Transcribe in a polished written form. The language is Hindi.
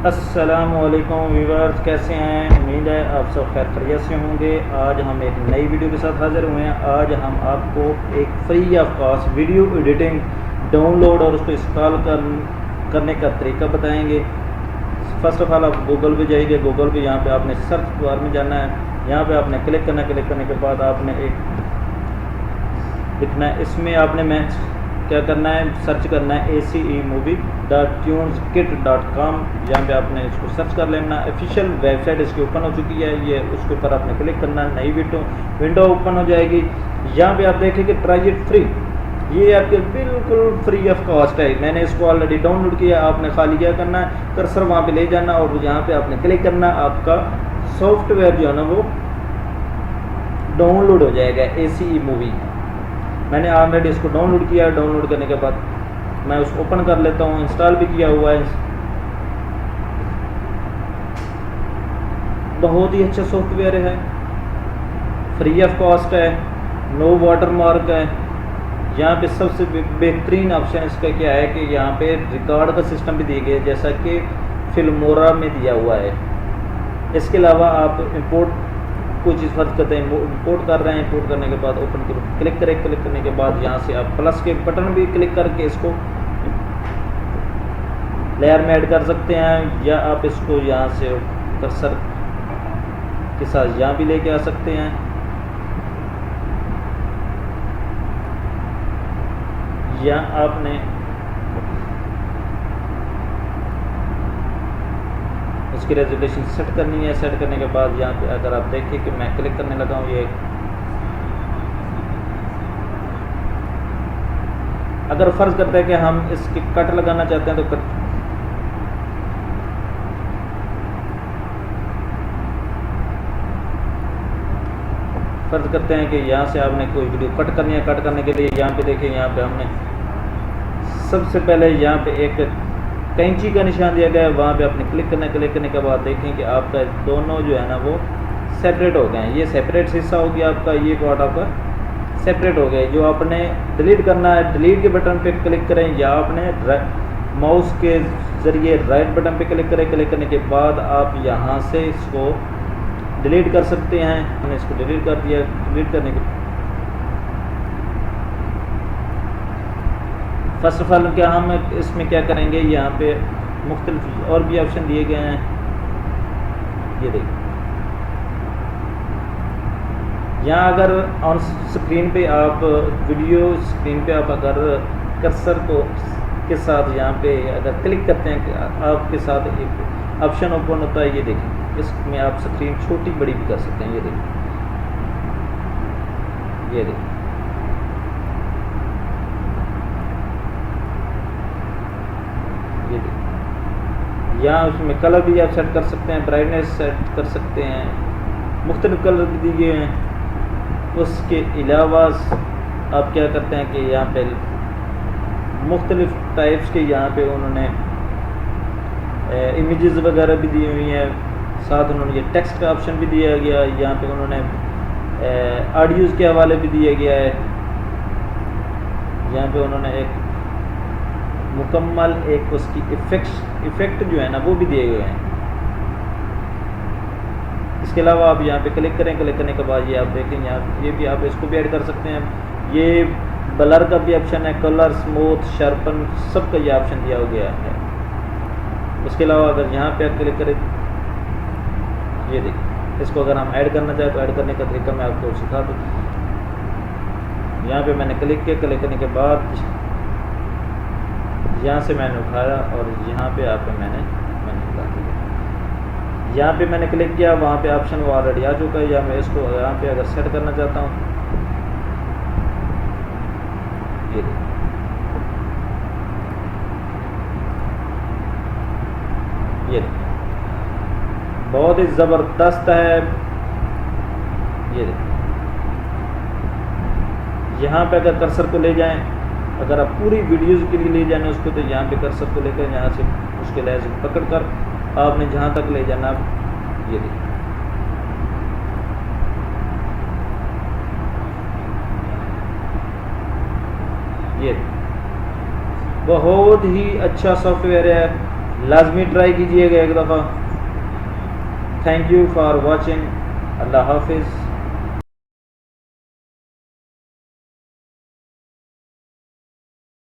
अस्सलामुअलैकुम व्यूअर्स, कैसे हैं? उम्मीद है आप सब खैर खैरियत से होंगे। आज हम एक नई वीडियो के साथ हाज़िर हुए हैं। आज हम आपको एक free of cost video editing download और उसको इंस्टॉल करने का तरीका बताएंगे। फ़र्स्ट ऑफ़ ऑल आप गूगल पे जाइए। गूगल पे यहाँ पे आपने सर्च बार में जाना है। यहाँ पे आपने क्लिक करना है। क्लिक करने के बाद आपने एक लिखना है, इसमें आपने क्या करना है, सर्च करना है ace-movie.tuneskit.com। यहाँ पे आपने इसको सर्च कर लेना। ऑफिशियल वेबसाइट इसकी ओपन हो चुकी है, ये उसके ऊपर आपने क्लिक करना है। नई विंडो ओपन हो जाएगी। यहाँ पे आप देखेंगे ट्राई इट फ्री, ये आपके बिल्कुल फ्री ऑफ कॉस्ट है। मैंने इसको ऑलरेडी डाउनलोड किया। आपने खाली क्या करना है, कर्सर वहाँ पे ले जाना और यहाँ पे आपने क्लिक करना। आपका सॉफ्टवेयर जो है ना वो डाउनलोड हो जाएगा, एसी मूवी। मैंने ऑलरेडी इसको डाउनलोड किया। डाउनलोड करने के बाद मैं उसको ओपन कर लेता हूँ। इंस्टॉल भी किया हुआ है। बहुत ही अच्छा सॉफ्टवेयर है, फ्री ऑफ कॉस्ट है, नो वाटरमार्क है। यहाँ पे सबसे बेहतरीन ऑप्शन इसका क्या है कि यहाँ पे रिकॉर्ड का सिस्टम भी दिया गया है, जैसा कि फिल्मोरा में दिया हुआ है। इसके अलावा आप इंपोर्ट कोई चीज़ फर्ज करते हैं, इंपोर्ट कर रहे हैं। इंपोर्ट करने के बाद ओपन क्लिक करें। क्लिक करने के बाद यहाँ से आप प्लस के बटन भी क्लिक करके इसको लेयर में ऐड कर सकते हैं, या आप इसको यहाँ से कर्सर के साथ यहाँ भी लेके आ सकते हैं। या आपने उसकी रेजोल्यूशन सेट करनी है। सेट करने के बाद यहाँ पे अगर आप देखिए कि मैं क्लिक करने लगा हूँ, ये अगर फ़र्ज़ करते हैं कि हम इसकी कट लगाना चाहते हैं तो कट, फ़र्ज़ करते हैं कि यहाँ से आपने कोई वीडियो कट करनी है। कट करने के लिए यहाँ पे देखिए, यहाँ पे हमने सबसे पहले यहाँ पे एक कैंची का निशान दिया गया है, वहाँ पे आपने क्लिक करना है। क्लिक करने के बाद देखें कि आपका दोनों जो है ना वो सेपरेट हो गए हैं। ये सेपरेट हिस्सा हो गया आपका, ये पार्ट आपका सेपरेट हो गया। जो आपने डिलीट करना है, डिलीट के बटन पे क्लिक करें, या आपने माउस के ज़रिए राइट बटन पे क्लिक करें। क्लिक करने के बाद आप यहाँ से इसको डिलीट कर सकते हैं। हमने इसको डिलीट कर दिया। डिलीट करने के फर्स्ट ऑफ ऑल क्या हम इसमें क्या करेंगे, यहाँ पे मुख्तलिफ और भी ऑप्शन दिए गए हैं। ये देखिए, यहाँ अगर ऑन स्क्रीन पे आप वीडियो स्क्रीन पे आप अगर कर्सर को के साथ यहाँ पे अगर क्लिक करते हैं, आपके साथ एक ऑप्शन ओपन होता है। ये देखिए, इसमें आप स्क्रीन छोटी बड़ी भी कर सकते हैं। ये देखिए, ये देखिए, ये देखिए, यहाँ उसमें कलर भी आप सेट कर सकते हैं, ब्राइटनेस सेट कर सकते हैं, मुख्तलिफ कलर भी दिए गए हैं। उसके अलावा आप क्या करते हैं कि यहाँ पे मुख्तलिफ टाइप्स के यहाँ पे उन्होंने इमेजेस वगैरह भी दी हुई हैं। साथ उन्होंने ये टेक्स्ट का ऑप्शन भी दिया गया। यहाँ पे उन्होंने ऑडियोज़ के हवाले भी दिया गया है। यहाँ पे उन्होंने एक मुकम्मल एक उसकी इफ़ेक्ट जो है ना वो भी दिए हुए हैं। इसके अलावा आप यहाँ पे क्लिक करें। क्लिक करने के बाद ये आप देखें, यहाँ ये भी आप इसको भी ऐड कर सकते हैं। ये ब्लर का भी ऑप्शन है, कलर, स्मूथ, शार्पन, सब का ये ऑप्शन दिया गया है। उसके अलावा अगर यहाँ पे क्लिक करें, ये देखिए, इसको अगर हम ऐड करना चाहें तो ऐड करने का तरीका मैं आपको सिखा दूँ। यहाँ पे मैंने क्लिक किया। क्लिक करने के बाद यहाँ से मैंने उठाया और यहाँ पे आके मैंने उठा दिया। यहाँ पे मैंने क्लिक किया, वहाँ पे ऑप्शन वो ऑलरेडी आ चुका है। या मैं इसको यहाँ पे अगर सेट करना चाहता हूँ, ये बहुत ही ज़बरदस्त है। ये यहाँ पे अगर कर्सर को ले जाएं, अगर आप पूरी वीडियोज़ के लिए ले जाना उसको, तो यहाँ पे कर्सर को लेकर यहाँ से उसके लहर से पकड़ कर आपने जहाँ तक ले जाना। ये देखिए, ये बहुत ही अच्छा सॉफ्टवेयर है, लाजमी ट्राई कीजिएगा एक दफ़ा। Thank you for watching. अल्लाह हाफिज़।